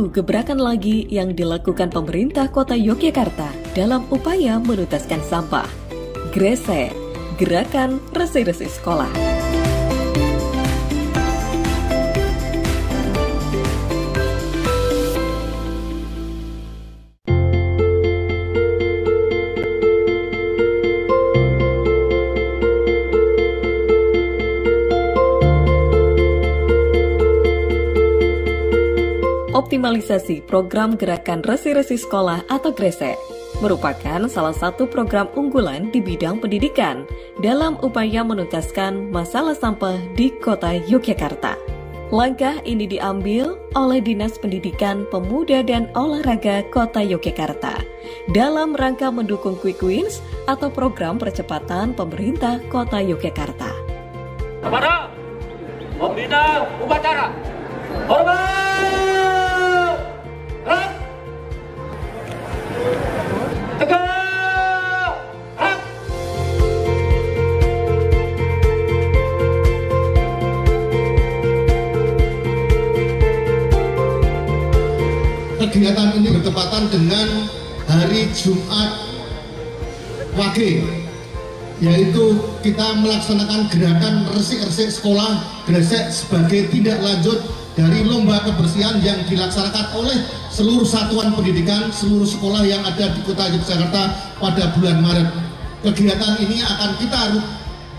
satu gebrakan lagi yang dilakukan pemerintah Kota Yogyakarta dalam upaya menuntaskan sampah. Gresek, Gerakan Resi-Resi Sekolah. Optimalisasi program Gerakan Resi-Resi Sekolah atau Gresek merupakan salah satu program unggulan di bidang pendidikan dalam upaya menuntaskan masalah sampah di Kota Yogyakarta. Langkah ini diambil oleh Dinas Pendidikan Pemuda dan Olahraga Kota Yogyakarta dalam rangka mendukung Quick Wins atau program percepatan pemerintah Kota Yogyakarta. Kepada pembina upacara, hormat! Kegiatan ini bertepatan dengan hari Jumat Wage, yaitu kita melaksanakan gerakan Resi-Resi Sekolah Gresek sebagai tindak lanjut dari lomba kebersihan yang dilaksanakan oleh seluruh satuan pendidikan, seluruh sekolah yang ada di Kota Yogyakarta pada bulan Maret. Kegiatan ini akan kita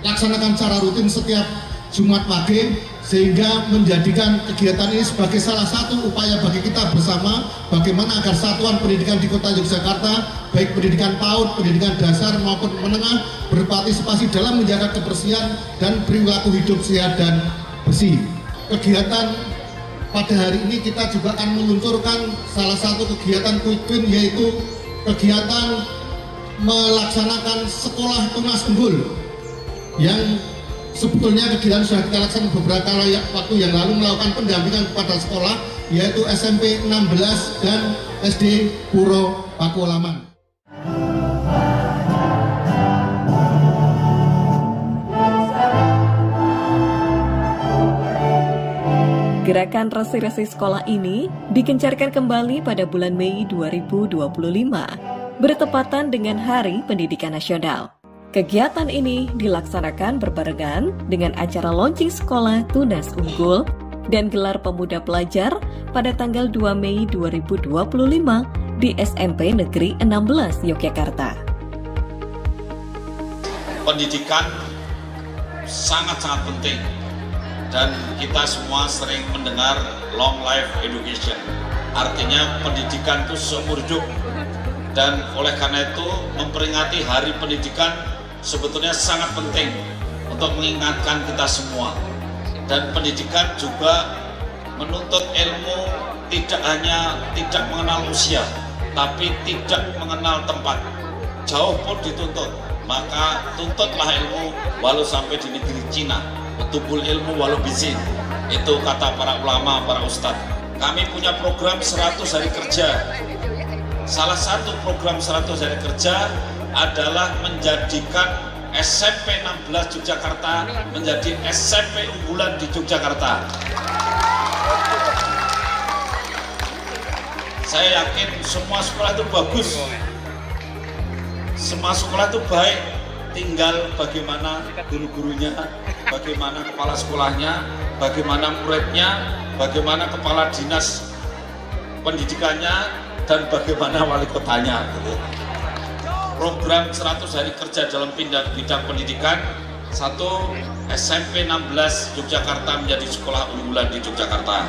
laksanakan secara rutin setiap Jumat Wage, sehingga menjadikan kegiatan ini sebagai salah satu upaya bagi kita bersama bagaimana agar satuan pendidikan di Kota Yogyakarta, baik pendidikan PAUD, pendidikan dasar maupun menengah, berpartisipasi dalam menjaga kebersihan dan perilaku hidup sehat dan bersih. Kegiatan pada hari ini kita juga akan meluncurkan salah satu kegiatan Quick Win, yaitu kegiatan melaksanakan sekolah tunas unggul yang sebetulnya kegiatan sudah kita laksanakan beberapa waktu yang lalu, melakukan pendampingan kepada sekolah yaitu SMP 16 dan SD Puro Pakualaman. Gerakan Resi-Resi Sekolah ini digencarkan kembali pada bulan Mei 2025, bertepatan dengan Hari Pendidikan Nasional. Kegiatan ini dilaksanakan berbarengan dengan acara launching sekolah tunas unggul dan gelar pemuda pelajar pada tanggal 2 Mei 2025 di SMP Negeri 16 Yogyakarta. Pendidikan sangat-sangat penting dan kita semua sering mendengar long life education. Artinya pendidikan itu seumur hidup, dan oleh karena itu memperingati Hari Pendidikan sebetulnya sangat penting untuk mengingatkan kita semua. Dan pendidikan juga menuntut ilmu tidak hanya tidak mengenal usia, tapi tidak mengenal tempat. Jauh pun dituntut, maka tuntutlah ilmu walau sampai di negeri Cina. Utubul ilmu walau bizin, itu kata para ulama, para ustadz. Kami punya program 100 hari kerja. Salah satu program 100 hari kerja adalah menjadikan SMP 16 Yogyakarta menjadi SMP unggulan di Yogyakarta. Saya yakin semua sekolah itu bagus, semua sekolah itu baik, tinggal bagaimana guru-gurunya, bagaimana kepala sekolahnya, bagaimana muridnya, bagaimana kepala dinas pendidikannya, dan bagaimana wali kotanya. Program 100 hari kerja dalam bidang pendidikan, satu, SMP 16 Yogyakarta menjadi sekolah unggulan di Yogyakarta.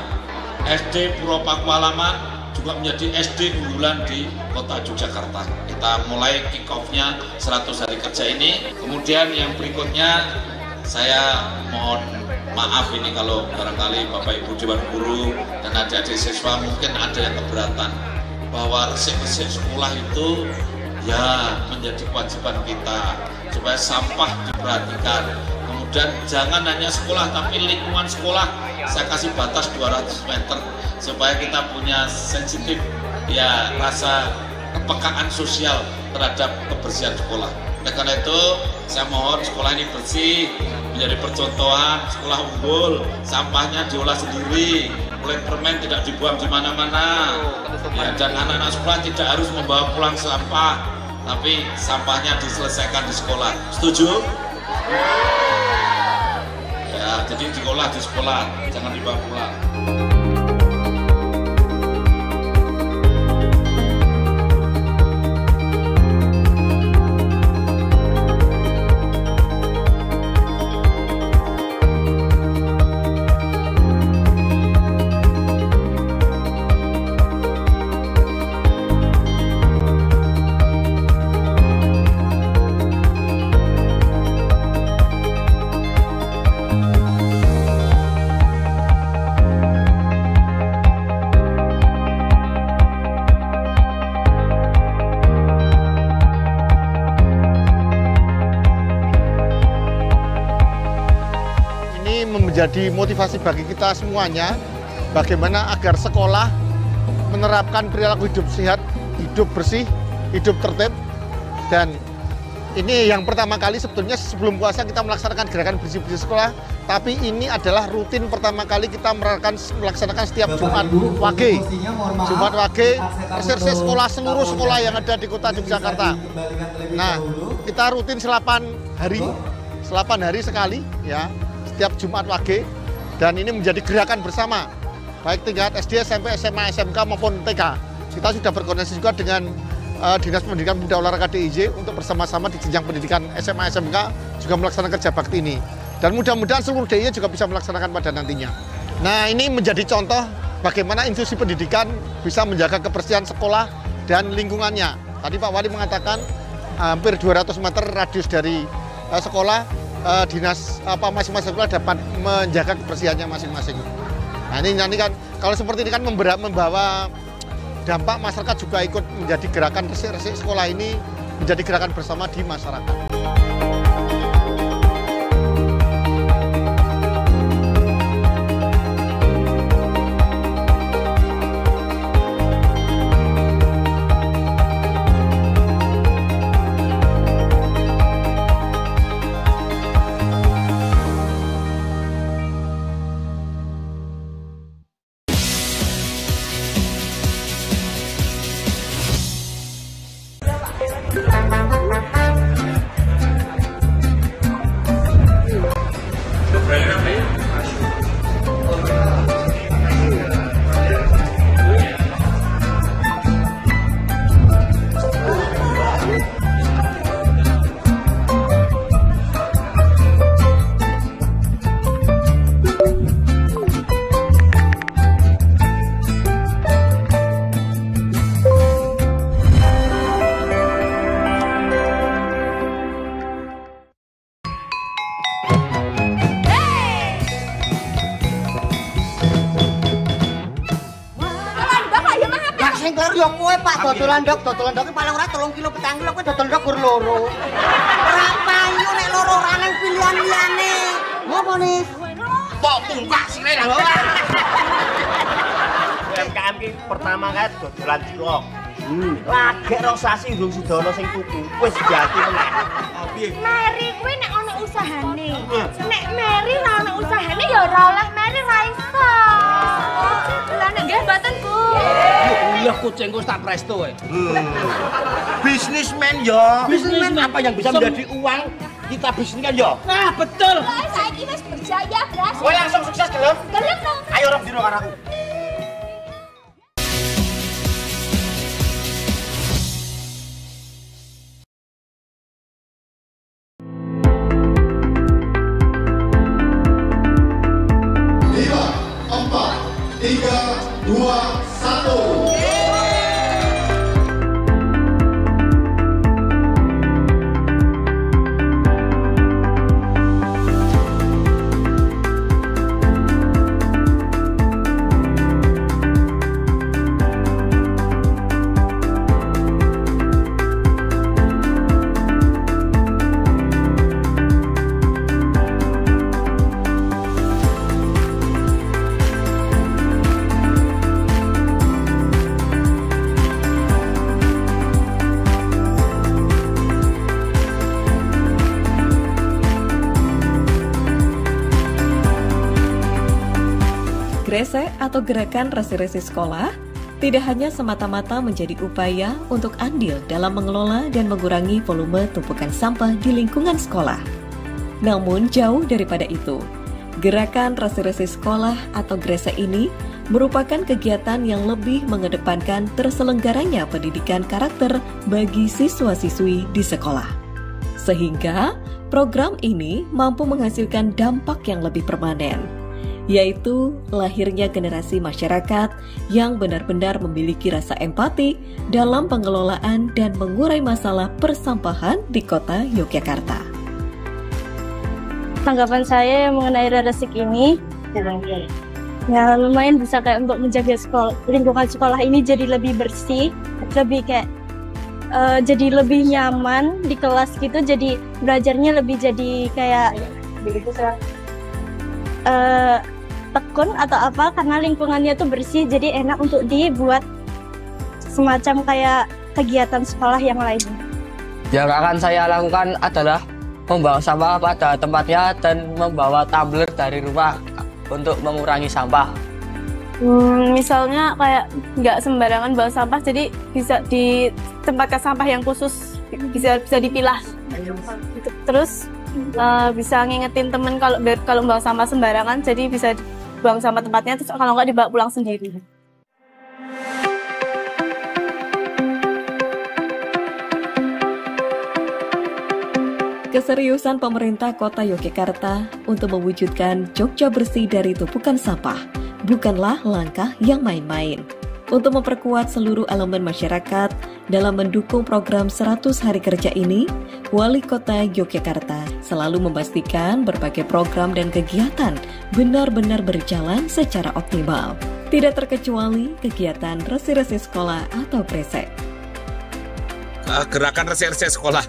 SD Puro Pakualaman juga menjadi SD unggulan di Kota Yogyakarta. Kita mulai kick off-nya 100 hari kerja ini. Kemudian yang berikutnya, saya mohon maaf ini kalau barangkali Bapak Ibu Dewan Guru dan adik-adik siswa mungkin ada yang keberatan bahwa resik-resik sekolah itu ya menjadi kewajiban kita supaya sampah diperhatikan. Kemudian jangan hanya sekolah tapi lingkungan sekolah saya kasih batas 200 meter supaya kita punya sensitif ya rasa kepekaan sosial terhadap kebersihan sekolah. Oleh karena itu saya mohon sekolah ini bersih, menjadi percontohan sekolah unggul, sampahnya diolah sendiri, kulit permen tidak dibuang di mana-mana. Ya, dan anak-anak sekolah tidak harus membawa pulang sampah, tapi sampahnya diselesaikan di sekolah. Setuju? Ya, jadi diolah di sekolah, jangan dibawa pulang. Menjadi motivasi bagi kita semuanya, bagaimana agar sekolah menerapkan perilaku hidup sehat, hidup bersih, hidup tertib. Dan ini yang pertama kali sebetulnya sebelum puasa kita melaksanakan gerakan bersih-bersih sekolah, tapi ini adalah rutin pertama kali kita melaksanakan setiap Jumat Wage. Jumat Wage, SRC sekolah, seluruh sekolah yang ada di kota Yogyakarta. Nah, kita rutin 8 hari sekali ya, setiap Jumat Wage, dan ini menjadi gerakan bersama baik tingkat SD, SMP, SMA, SMK maupun TK. Kita sudah berkoordinasi juga dengan Dinas Pendidikan Pemuda Olahraga DIY untuk bersama-sama di jenjang pendidikan SMA, SMK juga melaksanakan kerja bakti ini, dan mudah-mudahan seluruh DIY juga bisa melaksanakan pada nantinya. Nah, ini menjadi contoh bagaimana institusi pendidikan bisa menjaga kebersihan sekolah dan lingkungannya. Tadi Pak Wali mengatakan hampir 200 meter radius dari sekolah, dinas masing-masing sekolah dapat menjaga kebersihannya masing-masing. Nah, ini nanti kan kalau seperti ini kan membawa dampak, masyarakat juga ikut menjadi gerakan resik-resik sekolah ini menjadi gerakan bersama di masyarakat. Dodolan ndok paling ora 3 kilo 4 kilo kowe dodol ndok gur loro. Ora payu nek loro ora nang pilihan liyane. Ngopo nis? Kok tungkak sire lho. UMKM ki pertama kae dodolan cilok. Lagek rong sasi ndung sidono sing tuku. Wis jati meneh. Oh piye? Mary kuwi nek ana usahane. Nek Mary ra ana usahane ya ora oleh Mary ra iso. Lah nek nggih mboten Bu. Iya kucingku tak presto kowe. Bisnismen ya. Bisnismen apa yang bisa menjadi uang kita bisniskan ya? Nah, betul. Saiki wis berjaya, Bras. Kowe langsung sukses gelem? Gelem dong. Ayo rong dino karo aku. Gresek atau Gerakan Resi-Resi Sekolah tidak hanya semata-mata menjadi upaya untuk andil dalam mengelola dan mengurangi volume tumpukan sampah di lingkungan sekolah. Namun jauh daripada itu, Gerakan Resi-Resi Sekolah atau Gresek ini merupakan kegiatan yang lebih mengedepankan terselenggaranya pendidikan karakter bagi siswa-siswi di sekolah. Sehingga program ini mampu menghasilkan dampak yang lebih permanen, yaitu lahirnya generasi masyarakat yang benar-benar memiliki rasa empati dalam pengelolaan dan mengurai masalah persampahan di kota Yogyakarta. Tanggapan saya mengenai resik ini, ya lumayan bisa kayak untuk menjaga lingkungan sekolah ini jadi lebih bersih, lebih kayak jadi lebih nyaman di kelas gitu, jadi belajarnya lebih jadi kayak tekun atau apa, karena lingkungannya tuh bersih, jadi enak untuk dibuat semacam kayak kegiatan sekolah yang lainnya. Yang akan saya lakukan adalah membawa sampah pada tempatnya dan membawa tumbler dari rumah untuk mengurangi sampah. Misalnya kayak nggak sembarangan bawa sampah, jadi bisa ditempatkan sampah yang khusus, bisa dipilah. Terus bisa ngingetin temen kalau bawa sampah sembarangan, jadi bisa buang sampah tempatnya, terus kalau nggak dibawa pulang sendiri. Keseriusan pemerintah Kota Yogyakarta untuk mewujudkan Jogja bersih dari tumpukan sampah bukanlah langkah yang main-main. Untuk memperkuat seluruh elemen masyarakat dalam mendukung program 100 hari kerja ini, Wali Kota Yogyakarta selalu memastikan berbagai program dan kegiatan benar-benar berjalan secara optimal. Tidak terkecuali kegiatan resi-resi sekolah atau Gresek. Gerakan resi-resi sekolah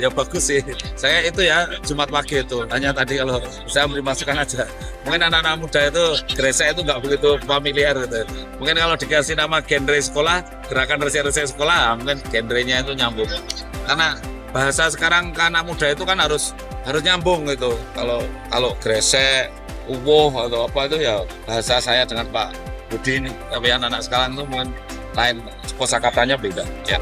ya bagus sih. Saya itu ya Jumat pagi itu hanya tadi kalau saya memberi masukan aja. Mungkin anak-anak muda itu Gresek itu nggak begitu familiar gitu. Mungkin kalau dikasih nama genre sekolah, gerakan resi-resi sekolah, mungkin genrenya itu nyambung. Karena bahasa sekarang ke anak muda itu kan harus nyambung gitu. Kalau Gresek, Uwoh atau apa itu ya bahasa saya dengan Pak Budi ini. Tapi anak-anak sekarang itu mungkin lain, kosakatanya beda. Ya.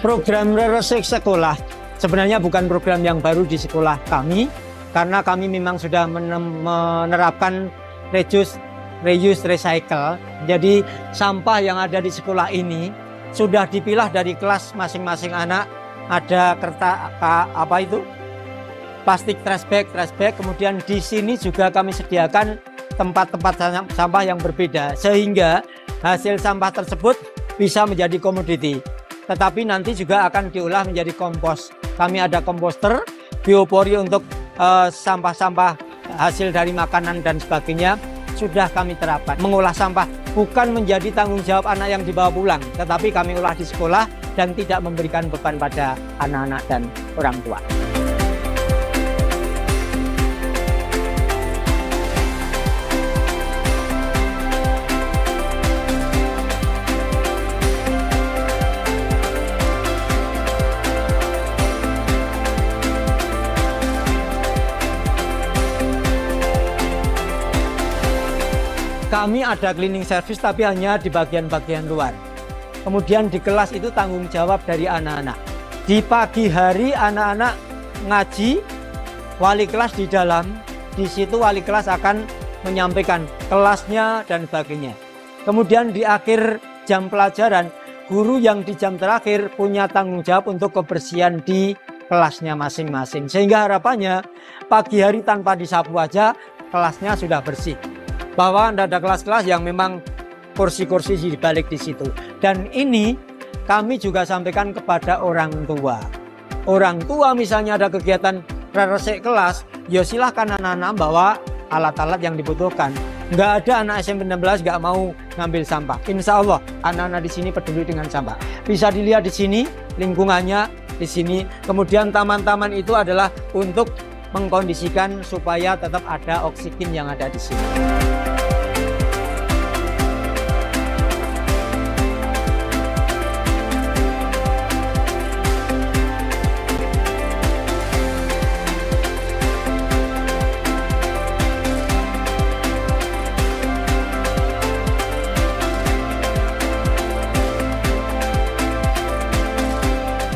Program Resik Sekolah sebenarnya bukan program yang baru di sekolah kami, karena kami memang sudah menerapkan reuse, recycle. Jadi sampah yang ada di sekolah ini sudah dipilah dari kelas masing-masing anak. Ada plastik trash bag. Kemudian di sini juga kami sediakan tempat-tempat sampah yang berbeda, sehingga hasil sampah tersebut bisa menjadi komoditi. Tetapi nanti juga akan diolah menjadi kompos. Kami ada komposter, biopori untuk sampah-sampah hasil dari makanan dan sebagainya sudah kami terapkan. Mengolah sampah bukan menjadi tanggung jawab anak yang dibawa pulang, tetapi kami olah di sekolah dan tidak memberikan beban pada anak-anak dan orang tua. Kami ada cleaning service tapi hanya di bagian-bagian luar. Kemudian di kelas itu tanggung jawab dari anak-anak. Di pagi hari anak-anak ngaji, wali kelas di dalam. Di situ wali kelas akan menyampaikan kelasnya dan sebagainya. Kemudian di akhir jam pelajaran, guru yang di jam terakhir punya tanggung jawab untuk kebersihan di kelasnya masing-masing. Sehingga harapannya pagi hari tanpa disapu aja kelasnya sudah bersih. Bahwa ada kelas-kelas yang memang kursi-kursi dibalik di situ. Dan ini kami juga sampaikan kepada orang tua. orang tua misalnya ada kegiatan resik kelas, ya silahkan anak-anak bawa alat-alat yang dibutuhkan. Nggak ada anak SMP 16 nggak mau ngambil sampah. Insya Allah anak-anak di sini peduli dengan sampah. Bisa dilihat di sini lingkungannya di sini. Kemudian taman-taman itu adalah untuk mengkondisikan supaya tetap ada oksigen yang ada di sini.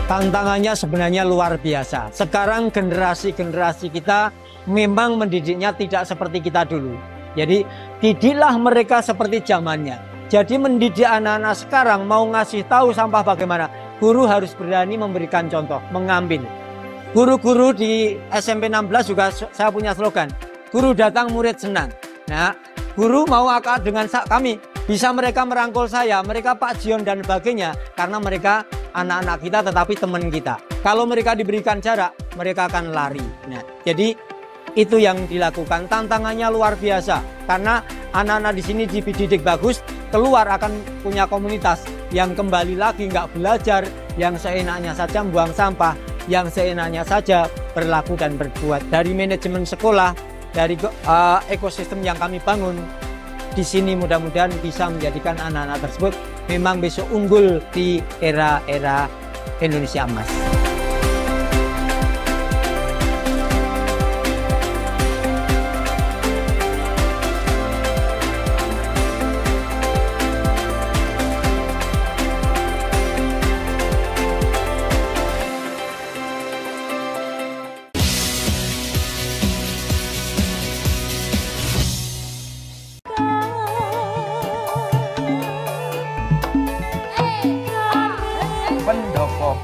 Tantangannya sebenarnya luar biasa. Sekarang generasi-generasi kita memang mendidiknya tidak seperti kita dulu. Jadi didiklah mereka seperti zamannya. Jadi mendidik anak-anak sekarang mau ngasih tahu sampah bagaimana. Guru harus berani memberikan contoh, mengambil. Guru-guru di SMP 16 juga saya punya slogan. Guru datang murid senang. Nah, guru mau akad dengan kami. Bisa mereka merangkul saya, mereka Pak Jion dan sebagainya. Karena mereka anak-anak kita tetapi teman kita. Kalau mereka diberikan jarak, mereka akan lari. Nah, jadi itu yang dilakukan. Tantangannya luar biasa karena anak-anak di sini dididik bagus, keluar akan punya komunitas yang kembali lagi nggak belajar, yang seenaknya saja membuang sampah, yang seenaknya saja berlaku dan berbuat. Dari manajemen sekolah, dari ekosistem yang kami bangun di sini mudah-mudahan bisa menjadikan anak-anak tersebut memang besok unggul di era-era Indonesia Emas.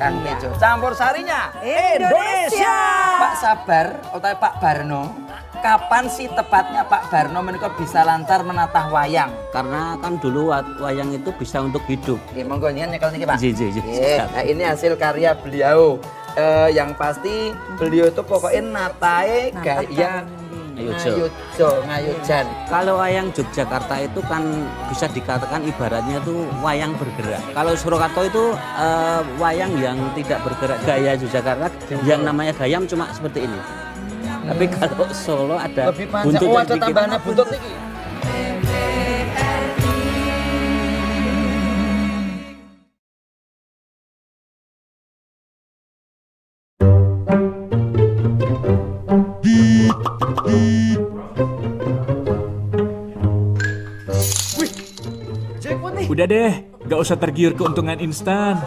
Kang Tejo, campur sarinya Indonesia. Pak Sabar atau Pak Barno, kapan sih tepatnya Pak Barno menika bisa lancar menatah wayang? Karena kan dulu wayang itu bisa untuk hidup. Oke, monggo nyekel niki Pak. Nah, ini hasil karya beliau. Yang pasti beliau itu pokoknya natae gaya Ngayojan. Kalau wayang Yogyakarta itu kan bisa dikatakan ibaratnya itu wayang bergerak. Kalau Surakarta itu wayang yang tidak bergerak. Gaya Yogyakarta yang namanya gayam cuma seperti ini. Tapi kalau Solo ada buntut ada tambahannya buntut niki. Udah deh, gak usah tergiur keuntungan instan.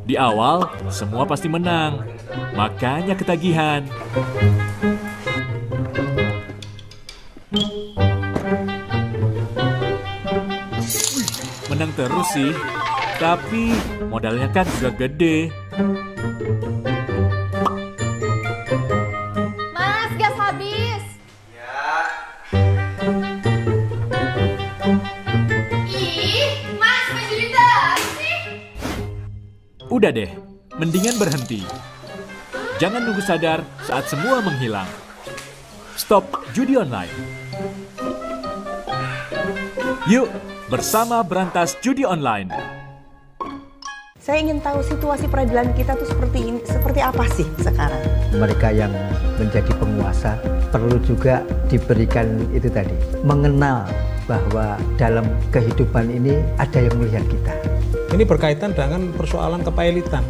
Di awal, semua pasti menang. Makanya ketagihan. Menang terus sih, tapi modalnya kan juga gede. Mas, gas habis. Udah deh, mendingan berhenti. Jangan nunggu sadar saat semua menghilang. Stop judi online. Yuk, bersama berantas judi online. Saya ingin tahu situasi peradilan kita tuh seperti apa sih sekarang? Mereka yang menjadi penguasa perlu juga diberikan itu tadi, mengenal bahwa dalam kehidupan ini ada yang melihat kita. Ini berkaitan dengan persoalan kepailitan,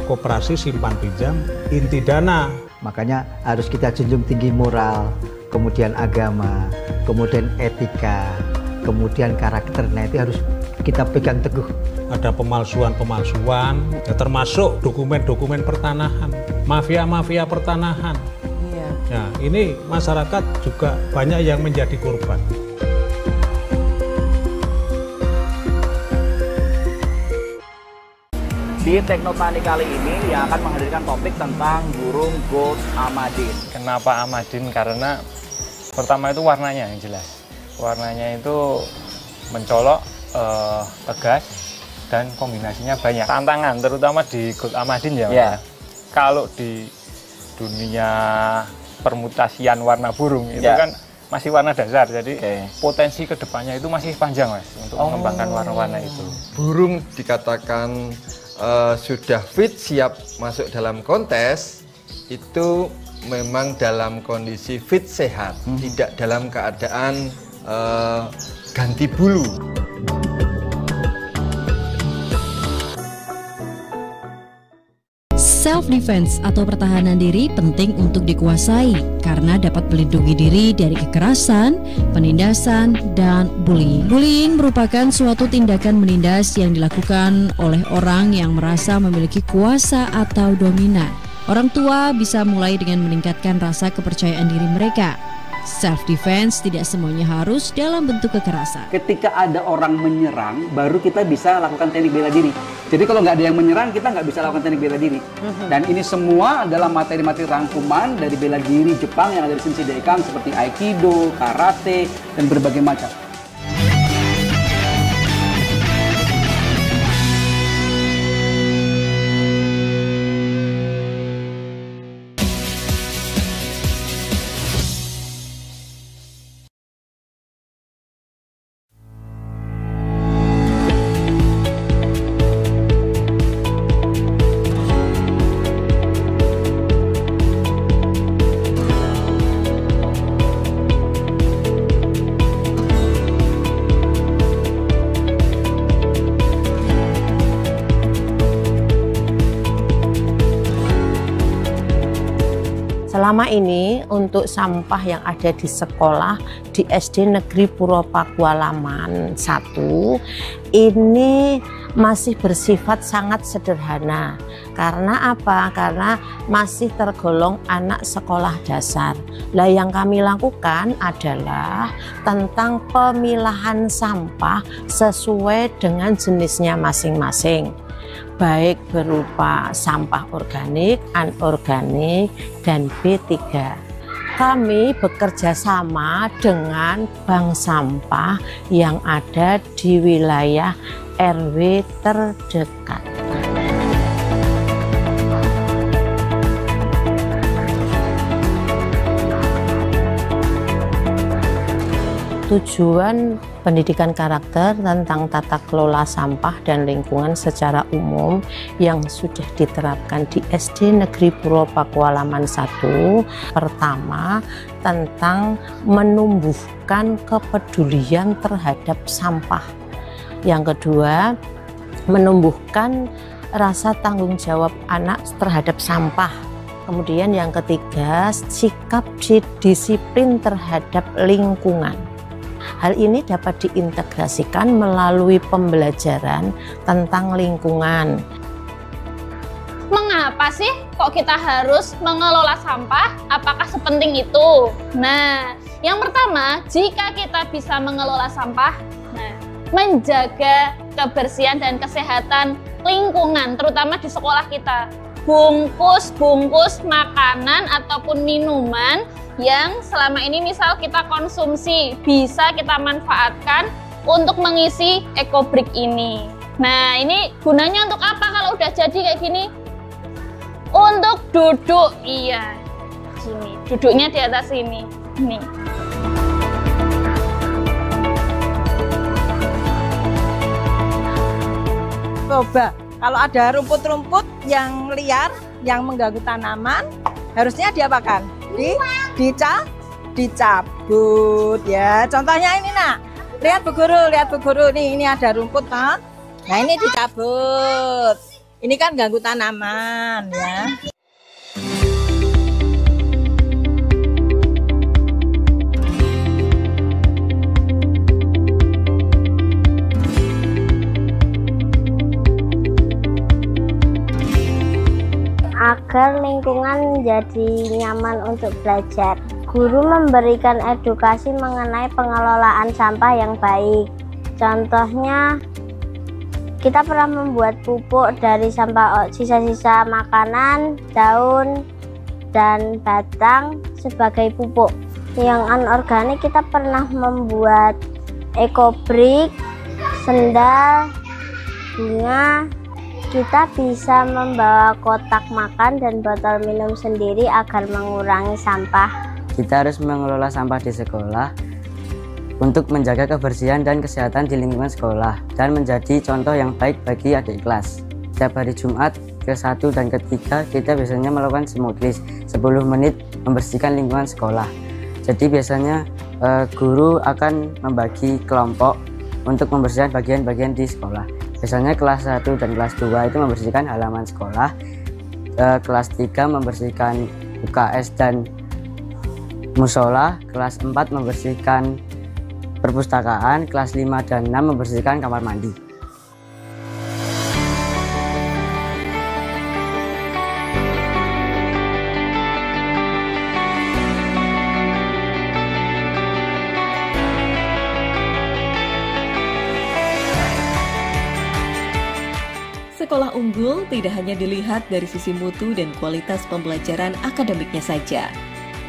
koperasi simpan pinjam, inti dana. Makanya harus kita junjung tinggi moral, kemudian agama, kemudian etika, kemudian karakter. Nah itu harus kita pegang teguh. Ada pemalsuan-pemalsuan, ya termasuk dokumen-dokumen pertanahan, mafia-mafia pertanahan. Ya, ini masyarakat juga banyak yang menjadi korban. Di Teknotani kali ini yang akan menghadirkan topik tentang burung gold Amadin. Kenapa Amadin? Karena pertama itu warnanya yang jelas. Warnanya itu mencolok, tegas, dan kombinasinya banyak. Tantangan terutama di Good Amadin ya, Ya. Kalau di dunia permutasian warna burung itu Ya. kan masih warna dasar, jadi potensi kedepannya itu masih panjang Mas untuk mengembangkan warna-warna itu. Burung dikatakan sudah fit, siap masuk dalam kontes, itu memang dalam kondisi fit, sehat, tidak dalam keadaan ganti bulu. Self-defense atau pertahanan diri penting untuk dikuasai karena dapat melindungi diri dari kekerasan, penindasan, dan bullying. Bullying merupakan suatu tindakan menindas yang dilakukan oleh orang yang merasa memiliki kuasa atau dominan. Orang tua bisa mulai dengan meningkatkan rasa kepercayaan diri mereka. Self-defense tidak semuanya harus dalam bentuk kekerasan. Ketika ada orang menyerang, baru kita bisa lakukan teknik bela diri. Jadi kalau nggak ada yang menyerang, kita nggak bisa lakukan teknik bela diri. Dan ini semua adalah materi-materi rangkuman dari bela diri Jepang yang ada di Shinsei Daikan seperti Aikido, Karate, dan berbagai macam. Selama ini untuk sampah yang ada di sekolah di SD Negeri Puro Pakualaman 1 ini masih bersifat sangat sederhana. Karena apa? Karena masih tergolong anak sekolah dasar. Lah yang kami lakukan adalah tentang pemilahan sampah sesuai dengan jenisnya masing-masing. Baik berupa sampah organik, anorganik, dan B3. Kami bekerja sama dengan bank sampah yang ada di wilayah RW terdekat. Tujuan pendidikan karakter tentang tata kelola sampah dan lingkungan secara umum yang sudah diterapkan di SD Negeri Puro Pakualaman 1. Pertama, tentang menumbuhkan kepedulian terhadap sampah. Yang kedua, menumbuhkan rasa tanggung jawab anak terhadap sampah. Kemudian yang ketiga, sikap disiplin terhadap lingkungan. Hal ini dapat diintegrasikan melalui pembelajaran tentang lingkungan. Mengapa sih kok kita harus mengelola sampah? Apakah sepenting itu? Nah, yang pertama, jika kita bisa mengelola sampah, menjaga kebersihan dan kesehatan lingkungan, terutama di sekolah kita. Bungkus-bungkus makanan ataupun minuman yang selama ini misal kita konsumsi bisa kita manfaatkan untuk mengisi ekobrik ini. Nah, ini gunanya untuk apa kalau udah jadi kayak gini? Untuk duduk, iya. Sini, duduknya di atas ini. Nih. Coba, kalau ada rumput-rumput yang liar, yang mengganggu tanaman, harusnya diapakan? Dicabut ya. Contohnya ini nak, lihat Bu Guru, nih ini ada rumput kan? Nah ini dicabut. Ini kan ganggu tanaman ya. Agar lingkungan menjadi nyaman untuk belajar, guru memberikan edukasi mengenai pengelolaan sampah yang baik. Contohnya, kita pernah membuat pupuk dari sampah sisa-sisa makanan, daun, dan batang sebagai pupuk. Yang anorganik kita pernah membuat ekobrik, sendal, bunga, kita bisa membawa kotak makan dan botol minum sendiri agar mengurangi sampah. Kita harus mengelola sampah di sekolah untuk menjaga kebersihan dan kesehatan di lingkungan sekolah dan menjadi contoh yang baik bagi adik kelas. Setiap hari Jumat ke-1 dan ke-3 kita biasanya melakukan smooth list 10 menit membersihkan lingkungan sekolah. Jadi biasanya guru akan membagi kelompok untuk membersihkan bagian-bagian di sekolah. Biasanya kelas 1 dan kelas 2 itu membersihkan halaman sekolah, kelas 3 membersihkan UKS dan musola, kelas 4 membersihkan perpustakaan, kelas 5 dan 6 membersihkan kamar mandi. Sekolah unggul tidak hanya dilihat dari sisi mutu dan kualitas pembelajaran akademiknya saja,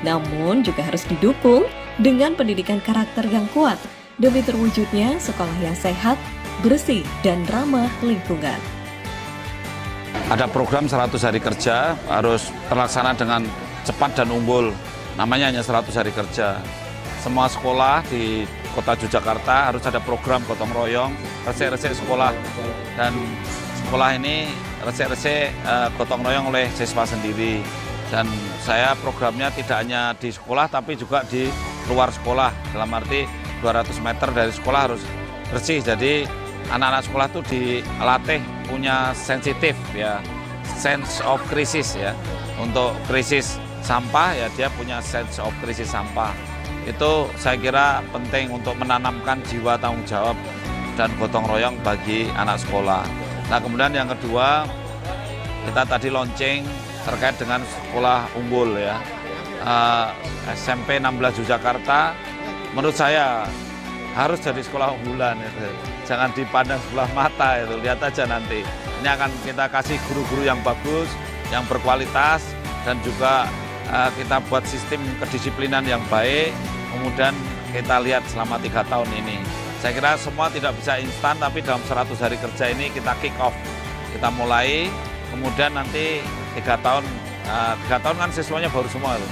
namun juga harus didukung dengan pendidikan karakter yang kuat demi terwujudnya sekolah yang sehat, bersih, dan ramah lingkungan. Ada program 100 hari kerja harus terlaksana dengan cepat dan unggul. Namanya hanya 100 hari kerja. Semua sekolah di Kota Yogyakarta harus ada program gotong royong, resik-resik sekolah, dan sekolah ini resik-resik gotong royong oleh siswa sendiri. Dan saya programnya tidak hanya di sekolah tapi juga di luar sekolah. Dalam arti 200 meter dari sekolah harus bersih. Jadi anak-anak sekolah itu dilatih punya sensitif ya, sense of crisis ya. Untuk krisis sampah ya dia punya sense of krisis sampah. Itu saya kira penting untuk menanamkan jiwa tanggung jawab dan gotong royong bagi anak sekolah. Nah kemudian yang kedua, kita tadi launching terkait dengan sekolah unggul ya. SMP 16 Yogyakarta menurut saya harus jadi sekolah unggulan itu. Jangan dipandang sebelah mata itu, lihat aja nanti. Ini akan kita kasih guru-guru yang bagus, yang berkualitas, dan juga kita buat sistem kedisiplinan yang baik, kemudian kita lihat selama 3 tahun ini. Saya kira semua tidak bisa instan, tapi dalam 100 hari kerja ini kita kick off. Kita mulai, kemudian nanti 3 tahun kan siswanya baru semua itu.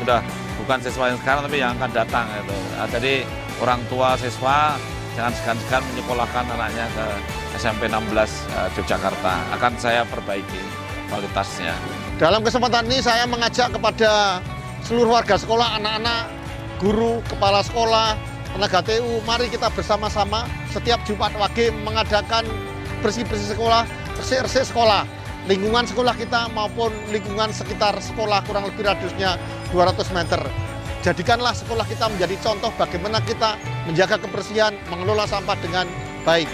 Sudah bukan siswa yang sekarang, tapi yang akan datang itu. Jadi orang tua siswa jangan segan-segan menyekolahkan anaknya ke SMP 16 Yogyakarta. Akan saya perbaiki kualitasnya. Dalam kesempatan ini saya mengajak kepada seluruh warga sekolah, anak-anak, guru, kepala sekolah, tenaga TU, mari kita bersama-sama setiap Jumat Wage mengadakan bersih-bersih sekolah, resik-resik sekolah. Lingkungan sekolah kita maupun lingkungan sekitar sekolah kurang lebih radiusnya 200 meter. Jadikanlah sekolah kita menjadi contoh bagaimana kita menjaga kebersihan, mengelola sampah dengan baik.